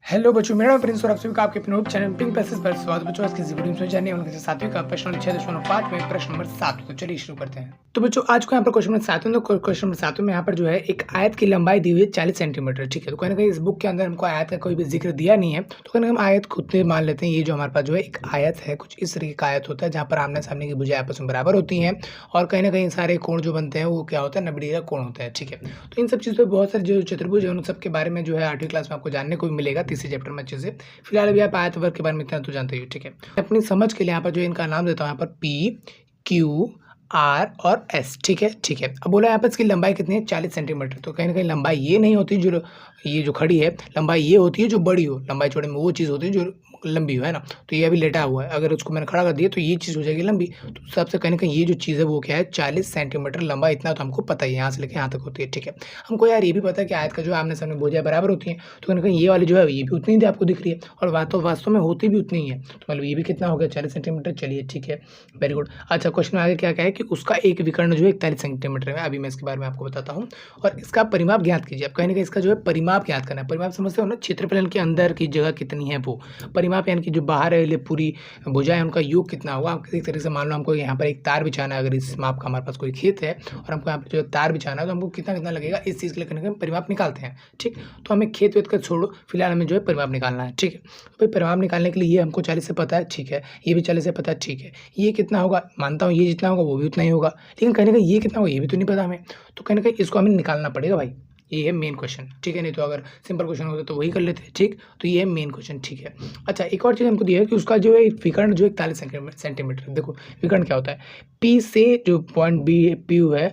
Hello बच्चों, मेरा नाम प्रिंस और आप सभी का आपके अपने चैनल पिंक पैसेज पर स्वागत है। बच्चों आज की इस वीडियो में जानिए उनके सातवीं का प्रश्न 6.5 में प्रश्न नंबर 7। तो चलिए शुरू करते हैं। तो बच्चों आज को यहाँ पर क्वेश्चन नंबर 7 में, तो क्वेश्चन नंबर 7 में यहाँ पर जो है एक आयत की लंबाई दी हुई है 40 सेंटीमीटर। ठीक है, तो कहीं ना कहीं इस बुक के अंदर हमको आयत का कोई भी जिक्र दिया नहीं है, तो कहीं हम आयत खुद से मान लेते हैं। ये जो हमारे पास जो है एक आयत है, कुछ इस तरीके का आयत होता है जहाँ पर आमने सामने की भुजाएं आपस में बराबर होती हैं और कहीं ना कहीं सारे कोण जो बनते हैं वो क्या होता है, 90 डिग्री का कोण होता है। ठीक है, तो इन सब चीज़ पर बहुत सारे जो चतुर्भुज है उन सब के बारे में जो है 8वीं क्लास में आपको जानने को मिलेगा, तीसरे चैप्टर में अच्छे से। फिलहाल अभी आप आयत वर्ग के बारे में इतना तो जानते ही हो। ठीक है, अपनी समझ के लिए यहाँ पर जो इनका नाम देता हूँ, यहाँ पर पी, क्यू, आर और एस। ठीक है, ठीक है। अब बोला यहाँ पर इसकी लंबाई कितनी है, 40 सेंटीमीटर। तो कहीं ना कहीं लंबाई ये नहीं होती जो ये जो खड़ी है, लंबाई ये होती है जो बड़ी हो। लंबाई चौड़े में वो चीज़ होती है जो लंबी हो, है ना। तो ये अभी लेटा हुआ है, अगर उसको मैंने खड़ा कर दिया तो ये चीज़ हो जाएगी लंबी। तो सबसे कहीं ना कहीं ये जो चीज़ है वो क्या है, 40 सेंटीमीटर लंबा। इतना तो हमको पता ही है, यहाँ से लेकर यहाँ तक होती है। ठीक है, हमको यार ये भी पता है कि आयत का जो आमने सामने भुजाएं बराबर होती हैं, तो कहीं ना कहीं ये वाली जो है ये भी उतनी ही आपको दिख रही है और वास्तव में होती भी उतनी ही है। तो मतलब ये भी कितना हो गया, 40 सेंटीमीटर। चलिए ठीक है, वेरी गुड। अच्छा, क्वेश्चन में आगे क्या क्या है कि उसका एक विकर्ण जो है 41 सेंटीमीटर है। अभी मैं इसके बारे में आपको बताता हूँ और इसका परिमाप ज्ञात कीजिए। अब कहीं ना कहीं इसका जो है परिमाप ज्ञात करना है। परिमाप समझते हो ना, क्षेत्रफल के अंदर की जगह कितनी है वो। परिमाप यानी कि जो बाहर है पूरी भुजाएं उनका योग कितना होगा। आप किसी तरीके से मान लो हमको यहाँ पर एक तार बिछाना है, अगर इस माप का हमारे पास कोई खेत है और हमको यहाँ पर जो तार बिछाना है तो हमको कितना कितना लगेगा, इस चीज़ के लिए कहीं परिमाप निकालते हैं। ठीक, तो हमें खेत वेत का छोड़ो, फिलहाल हमें जो है परिमाप निकालना है। ठीक है, तो भाई परिमाप निकालने के लिए ये हमको 40 से पता है। ठीक है, ये भी 40 से पता है। ठीक है, ये कितना होगा, मानता हूँ ये जितना होगा वो भी उतना ही होगा, लेकिन कहीं ना कहीं ये कितना होगा ये भी तो नहीं पता हमें। तो कहीं ना कहीं इसको हमें निकालना पड़ेगा भाई। ये है मेन क्वेश्चन। ठीक है, नहीं तो अगर सिंपल क्वेश्चन होता तो वही कर लेते हैं। ठीक, तो ये है मेन क्वेश्चन। ठीक है, अच्छा एक और चीज़ हमको दिया है कि उसका जो है विकर्ण जो 41 सेंटीमीटर। देखो विकर्ण क्या होता है, पी से जो पॉइंट बी पी है,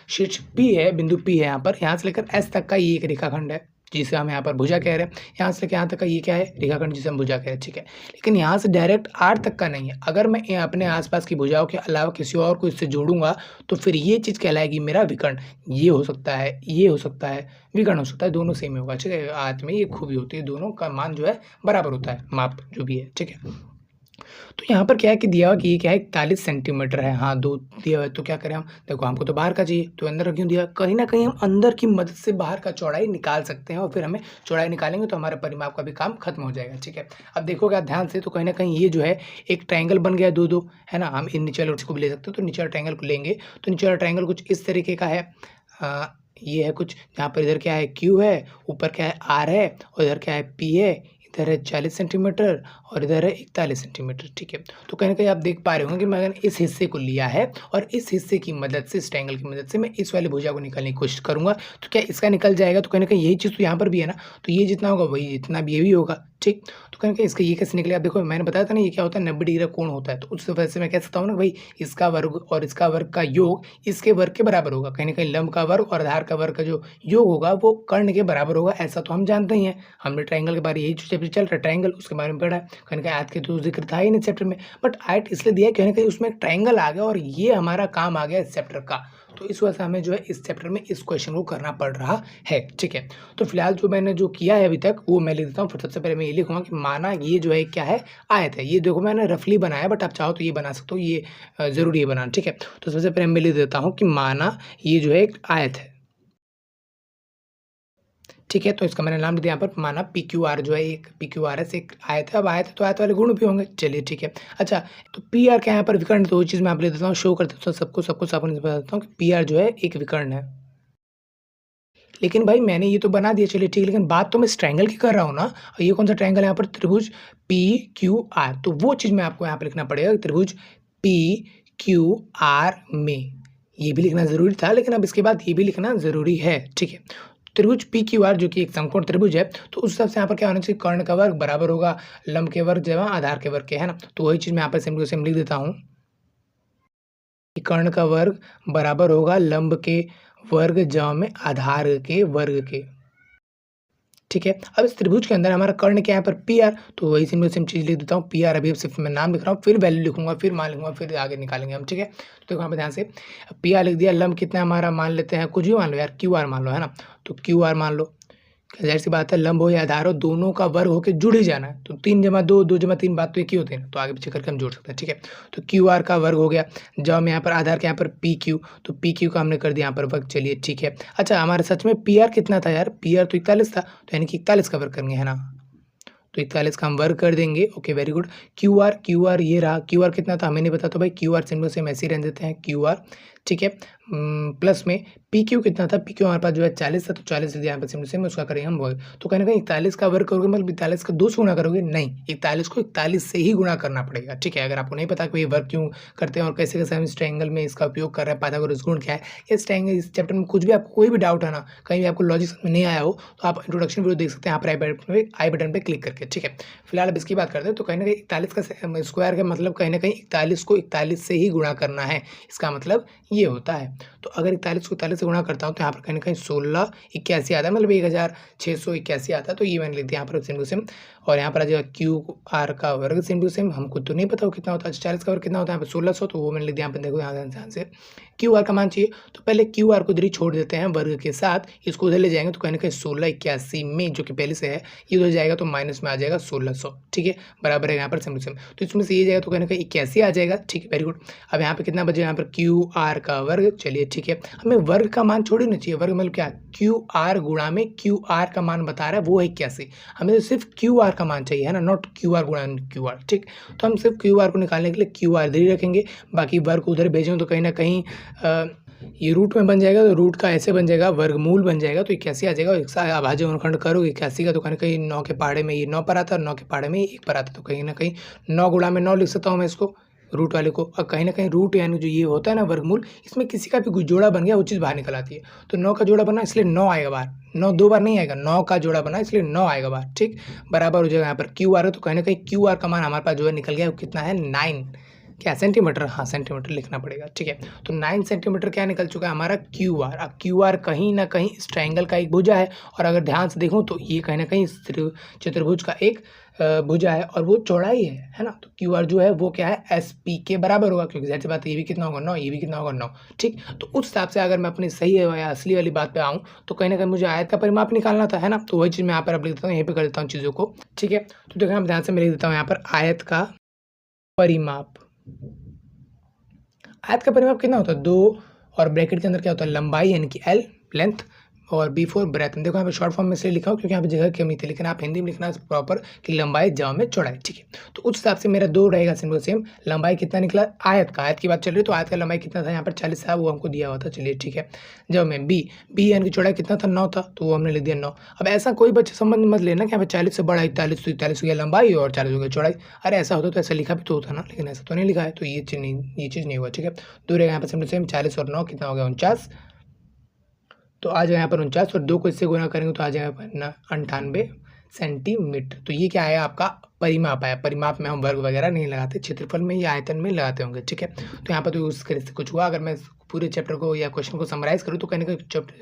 शीर्ष पी है, बिंदु पी है यहाँ पर, यहाँ से लेकर एस तक का ये एक रेखाखंड है जिसे हम यहाँ पर भुजा कह रहे हैं। यहाँ से लेकर यहाँ तक का ये क्या है, रेखाखंड जिसे हम भुजा कह रहे हैं। ठीक है, लेकिन यहाँ से डायरेक्ट आर तक का नहीं है। अगर मैं अपने आसपास की भुजाओं के अलावा किसी और को इससे जोड़ूंगा तो फिर ये चीज़ कहलाएगी मेरा विकर्ण। ये हो सकता है, ये हो सकता है, विकर्ण हो सकता है, दोनों सेम होगा। ठीक है, आयत में ये खूबी होती है, दोनों का मान जो है बराबर होता है, माप जो भी है। ठीक है, तो यहाँ पर क्या है कि दिया हुआ कि ये क्या है, 41 सेंटीमीटर है। हाँ, दो दिया हुआ है, तो क्या करें हम, देखो हमको तो बाहर का चाहिए तो अंदर क्यों दिया, कहीं ना कहीं हम अंदर की मदद से बाहर का चौड़ाई निकाल सकते हैं और फिर हमें चौड़ाई निकालेंगे तो हमारा परिमाप का भी काम खत्म हो जाएगा। ठीक है, अब देखोगे आप ध्यान से तो कहीं ना कहीं ये जो है एक ट्रायंगल बन गया, दो दो है ना। हम इन नीचे वाले को भी ले सकते हो, तो नीचे वाला ट्रायंगल को लेंगे तो नीचे वाला ट्रायंगल कुछ इस तरीके का है। ये है कुछ, यहाँ पर इधर क्या है, क्यू है, ऊपर क्या है, आर है, और इधर क्या है, पी है, इधर है 40 सेंटीमीटर और इधर है 41 सेंटीमीटर। ठीक है, तो कहीं ना कहीं आप देख पा रहे होंगे कि मैंने इस हिस्से को लिया है और इस हिस्से की मदद से, इस ट्रायंगल की मदद से मैं इस वाली भुजा को निकालने की कोशिश करूंगा। तो क्या इसका निकल जाएगा, तो कहीं ना कहीं यही चीज़ तो यहाँ पर भी है ना, तो ये जितना होगा वही इतना भी ये भी होगा। ठीक, तो कहीं ना कहीं इसका ये कैसे निकलेगा, देखो मैंने बताया था ना ये क्या होता है, 90 डिग्री का कोण होता है। तो उस वजह से मैं कह सकता हूँ ना भाई, इसका वर्ग और इसका वर्ग का योग इसके वर्ग के बराबर होगा। कहीं ना कहीं लंब का वर्ग और आधार का वर्ग का जो योग होगा वो कर्ण के बराबर होगा, ऐसा तो हम जानते ही हैं। हमने ट्रायंगल के बारे में, यही चैप्टर चल रहा है ट्रायंगल, उसके बारे में पढ़ा है। कहीं ना कहीं आयत के तो जिक्र था ही नहीं चैप्टर में, बट आयत इसलिए दिया कहीं ना कहीं उसमें एक ट्रायंगल आ गया और ये हमारा काम आ गया इस चैप्टर का। तो इस वजह से हमें जो है इस चैप्टर में इस क्वेश्चन को करना पड़ रहा है। ठीक है, तो फिलहाल जो मैंने जो किया है अभी तक वो मैं लिख देता हूँ। फिर सबसे पहले मैं ये लिखूंगा कि माना ये जो है क्या है, आयत है। ये देखो मैंने रफली बनाया, बट आप चाहो तो ये बना सकते हो, ये जरूरी है बनाना। ठीक है, तो सबसे पहले मैं लिख देता हूँ कि माना ये जो है एक आयत है। ठीक है, तो इसका मैंने नाम दिया यहाँ पर, माना पी क्यू आर जो है एक पी क्यू आर एस एक आयत है। अब आयत है तो आयत वाले गुण भी होंगे। चलिए ठीक है, अच्छा तो पी आर क्या है यहाँ पर, विकर्ण। तो वो चीज़ मैं आप ले देता हूँ, शो कर देता हूँ सबको बता देता हूँ कि पी आर जो है एक विकर्ण है। लेकिन भाई मैंने ये तो बना दिया, चलिए ठीक है, लेकिन बात तो मैं इस ट्रायंगल की कर रहा हूँ ना। और ये कौन सा ट्रायंगल है यहाँ पर, त्रिभुज पी क्यू आर। तो वो चीज़ मैं आपको यहाँ पर लिखना पड़ेगा, त्रिभुज पी क्यू आर में। ये भी लिखना जरूरी था, लेकिन अब इसके बाद ये भी लिखना जरूरी है। ठीक है, त्रिभुज पी क्यू आर जो कि एक समकोण त्रिभुज है, तो उस हिसाब से यहाँ पर क्या होना चाहिए, कर्ण का वर्ग बराबर होगा लंब के वर्ग जमा आधार के वर्ग के, है ना। तो वही चीज़ मैं यहाँ पर सेम टू सेम लिख देता हूँ कि कर्ण का वर्ग बराबर होगा लंब के वर्ग जमा में आधार के वर्ग के। ठीक है, अब इस त्रिभुज के अंदर हमारा कर्ण क्या है यहाँ पर, पी आर। तो वही सिंपल सेम चीज़ लिख देता हूँ, पी आर। अभी सिर्फ मैं नाम लिख रहा हूँ, फिर वैल्यू लिखूंगा, फिर मान लिखूंगा, फिर आगे निकालेंगे हम। ठीक है, तो देखो यहाँ पर ध्यान से, पी आर लिख दिया, लंब कितना हमारा मान लेते हैं, कुछ भी मान लो यार, क्यू आर मान लो, है ना। तो क्यू आर मान लो, जाहिर सी बात है लंब हो या आधार हो, दोनों का वर्ग होकर जुड़ ही जाना है। तो 3 जमा 2, 2 जमा 3, बात तो एक ही होती है ना, तो आगे पीछे करके हम जोड़ सकते हैं। ठीक है, तो क्यू आर का वर्ग हो गया, जब हम यहाँ पर आधार के यहाँ पर पी क्यू, तो पी क्यू का हमने कर दिया यहाँ पर वर्ग। चलिए ठीक है, अच्छा हमारे सच में पी आर कितना था यार, पी आर तो 41 था, तो यानी कि 41 का वर्ग करेंगे, है ना। तो 41 का हम वर्ग कर देंगे। Okay very good. Q R ये रहा, क्यू आर कितना था हमें नहीं पता, तो भाई क्यू आर सिंबल से हम ऐसे ही रहने देते हैं क्यू आर, ठीक है। प्लस में पी क्यू कितना था, पी क्यू हमारे पास जो है 40 था, तो 40 यहाँ पर सिंबल से उसका करेंगे हम वर्ग। तो कहीं ना कहीं 41 का वर्ग करोगे मतलब 41 का 2 से गुणा करोगे, नहीं 41 को 41 से ही गुणा करना पड़ेगा, ठीक है। अगर आपको नहीं पता कि ये वर्ग क्यों करते हैं और कैसे कैसे हम इस ट्रायंगल में इसका उपयोग कर रहे हैं, पाइथागोरस गुण क्या है, इस ट्रायंगल इस चैप्टर में कुछ भी आपको कोई भी डाउट है ना, कहीं भी आपको लॉजिक समझ नहीं आया हो, तो आप इंट्रोडक्शन वीडियो देख सकते हैं यहाँ पर आई बटन पर क्लिक करके, ठीक है। फिलहाल अब इसकी बात करते हैं। तो कहीं ना कहीं 41 का स्क्वायर का मतलब कहीं ना कहीं 41 को 41 से ही गुणा करना है, इसका मतलब ये होता है। तो अगर 41 को 41 से गुणा करता हूँ तो यहाँ पर कहीं ना कहीं 1681 आता है, मतलब 1681 आता है। तो ये मैंने लिख दिया यहाँ पर सेम टू सेम, और यहाँ पर आ जाएगा क्यू आर का वर्ग सेम टू सेम, हमको तो नहीं पता वो कितना होता है, 40 का वर्ग कितना होता है यहाँ पे 1600, तो वो मैंने लिख दिया यहाँ पर। देखो यहाँ ध्यान से क्यू आर का मान चाहिए, तो पहले क्यू आर को इधर ही छोड़ देते हैं वर्ग के साथ, इसको उधर ले जाएंगे तो कहीं ना कहीं 1681 में जो कि पहले से है ये उधर जाएगा तो माइनस में आ जाएगा 1600, ठीक है, बराबर है यहाँ पर सेम टू सेम। तो इसमें से ये जाएगा तो कहीं ना कहीं 81 आ जाएगा, ठीक है वेरी गुड। अब यहाँ पे कितना बचे, यहाँ पर क्यू आर का वर्ग, चलिए ठीक है। हमें वर्ग का मान छोड़ी ना चाहिए, वर्ग मतलब क्या, क्यू आर गुणा में क्यू आर का मान बता रहा है वो है 81, हमें तो सिर्फ क्यू आर का मान चाहिए है ना, नॉट क्यू आर गुणा क्यू आर, ठीक। तो हम सिर्फ क्यू आर को निकालने के लिए क्यू आर इधर ही रखेंगे, बाकी वर्ग उधर भेजेंगे तो कहीं ना कहीं ये रूट में बन जाएगा, तो रूट का ऐसे बन जाएगा, वर्गमूल बन जाएगा, तो 81 आ जाएगा। अभाज्य वर्गखंड करो 81 का, तो कहीं ना कहीं 9 के पहाड़े में ये 9 पर आता है और 9 के पहाड़े में 1 पर आता है, तो कहीं ना कहीं 9 गुणा में 9 लिख सकता हूँ मैं इसको रूट वाले को। और कहीं ना कहीं रूट यानी जो ये होता है ना वर्गमूल, इसमें किसी का भी कुछ जोड़ा बन गया वो चीज़ बाहर निकल आती है। तो 9 का जोड़ा बना इसलिए 9 आएगा बाहर, 9 2 बार नहीं आएगा, 9 का जोड़ा बना इसलिए 9 आएगा बाहर, ठीक, बराबर हो जाएगा। यहाँ पर क्यू आर है तो कहीं ना कहीं क्यू आर का मान हमारे पास जो है निकल गया, वो कितना है 9, क्या सेंटीमीटर, हाँ सेंटीमीटर लिखना पड़ेगा, ठीक है। तो 9 सेंटीमीटर क्या निकल चुका है हमारा क्यू आर। अब क्यू आर कहीं ना कहीं इस ट्रायंगल का एक भुजा है, और अगर ध्यान से देखूं तो ये कहीं ना कहीं चतुर्भुज का एक भुजा है और वो चौड़ाई है ना। तो क्यू आर जो है वो क्या है एस पी के बराबर होगा, क्योंकि जाहिर सी बात है ये भी कितना होगा 9, ये भी कितना होगा 9, ठीक। तो उस हिसाब से अगर मैं अपनी सही या असली वाली बात पे आऊँ तो कहीं ना कहीं मुझे आयत का परिमाप निकालना था, है ना। तो वही चीज़ मैं यहाँ पर अब लिख देता हूँ, यहीं पर कर देता हूँ चीज़ों को, ठीक है। तो देखो हम ध्यान से मैं लिख देता हूँ यहाँ पर आयत का परिमाप। आयत का परिमाप कितना होता है 2, और ब्रैकेट के अंदर क्या होता है लंबाई यानी कि एल लेंथ, और B4 ब्रेथ। देखो यहाँ पे शॉर्ट फॉर्म में इसलिए लिखा हो क्योंकि यहाँ पे जगह की कमी थी, लेकिन आप हिंदी में लिखना प्रॉपर कि लंबाई जमा में चौड़ाई, ठीक है। तो उस हिसाब से मेरा 2 रहेगा सिंपल सेम। लंबाई कितना निकला आयत का, आयत की बात चल रही है तो आयत का लंबाई कितना था यहाँ पर 40 था, वो हमको दिया हुआ था, चलिए ठीक है। जब में बी यानी कि चौड़ाई कितना था 9 था, तो वो हमने लिख दिया 9। अब ऐसा कोई बच्चे संबंध मत लेना कि यहाँ पे 40 से बड़ा 41, तो 41 हो गया लंबाई और 40 हो गया चौड़ाई। अरे ऐसा होता तो ऐसा लिखा भी तो होता ना, लेकिन ऐसा तो नहीं लिखा है, तो ये चीज़ नहीं हुआ, ठीक है। 2 रहेगा यहाँ पर सिंपल सेम, 40 और 9 कितना हो गया 49, तो आ जाएगा यहाँ पर 49, और 2 को इससे गुना करेंगे तो आ जाएगा 98 सेंटीमीटर। तो ये क्या है आपका परिमाप है। परिमाप में हम वर्ग वगैरह नहीं लगाते, क्षेत्रफल में या आयतन में लगाते होंगे, ठीक है। तो यहाँ पर तो उस से कुछ हुआ। अगर मैं पूरे चैप्टर को या क्वेश्चन को समराइज करूँ तो कहने का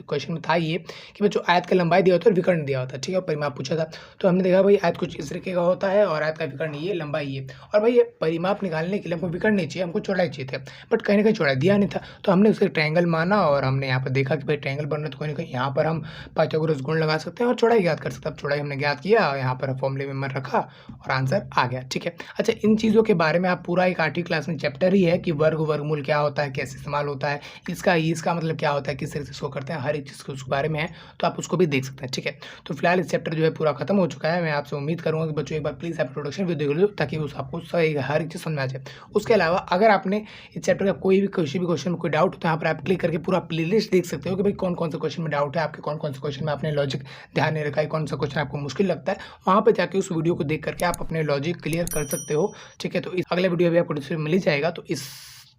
क्वेश्चन में था ये कि बच्चों आयत का लंबाई दिया होता है और विकर्ण दिया होता है, ठीक है, परिमाप पूछा था। तो हमने देखा भाई आयत कुछ इस तरीके का होता है और आयत का विकर्ण ये, लंबाई ये, और भाई ये परिमाप निकालने के लिए हमको विकर्ण नहीं चाहिए, हमको चौड़ाई चाहिए थे, बट कहीं ना कहीं चौड़ाई दिया नहीं था। तो हमने उसके ट्रायंगल माना और हमने यहाँ पर देखा कि भाई ट्रायंगल बन रहा है, तो कहीं ना कहीं यहाँ पर हम पाइथागोरस गुण लगा सकते हैं और चौड़ाई ज्ञात कर सकते हैं। अब चौड़ाई हमने ज्ञात किया, यहाँ पर फॉर्मूले में मन रखा और आंसर आ गया, ठीक है। अच्छा, इन चीज़ों के बारे में आप पूरा एक 8वीं क्लास में चैप्टर ही है कि वर्ग वर्गमूल क्या होता है, कैसे इस्तेमाल होता है, इसका मतलब क्या होता है, किस तरह से इसको करते हैं, हर एक चीज़ के उसके बारे में है, तो आप उसको भी देख सकते हैं, ठीक है। तो फिलहाल इस चैप्टर जो है पूरा खत्म हो चुका है। मैं आपसे उम्मीद करूँगा कि बच्चों एक बार प्लीज़ आप इंट्रोडक्शन वीडियो देख लो ताकि उस आपको सही हर एक चीज़ समझ में आ जाए। उसके अलावा अगर आपने इस चैप्टर का कोई भी क्वेश्चन में कोई डाउट हो तो यहाँ पर आप क्लिक करके पूरा प्लेलिस्ट देख सकते हो कि भाई कौन कौन से क्वेश्चन में डाउट है आपके, कौन कौन से क्वेश्चन में आपने लॉजिक ध्यान नहीं रखा है, कौन सा क्वेश्चन आपको मुश्किल लगता है, वहाँ पर जाके उस वीडियो को देख करके आप अपने लॉजिक क्लियर कर सकते हो, ठीक है। तो इस अगले वीडियो भी आपको मिल ही जाएगा। तो इस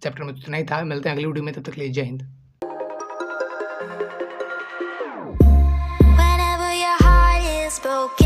चैप्टर में इतना ही था, मिलते हैं अगली वीडियो में, तब तक के लिए जय Hind. Whenever your heart is broken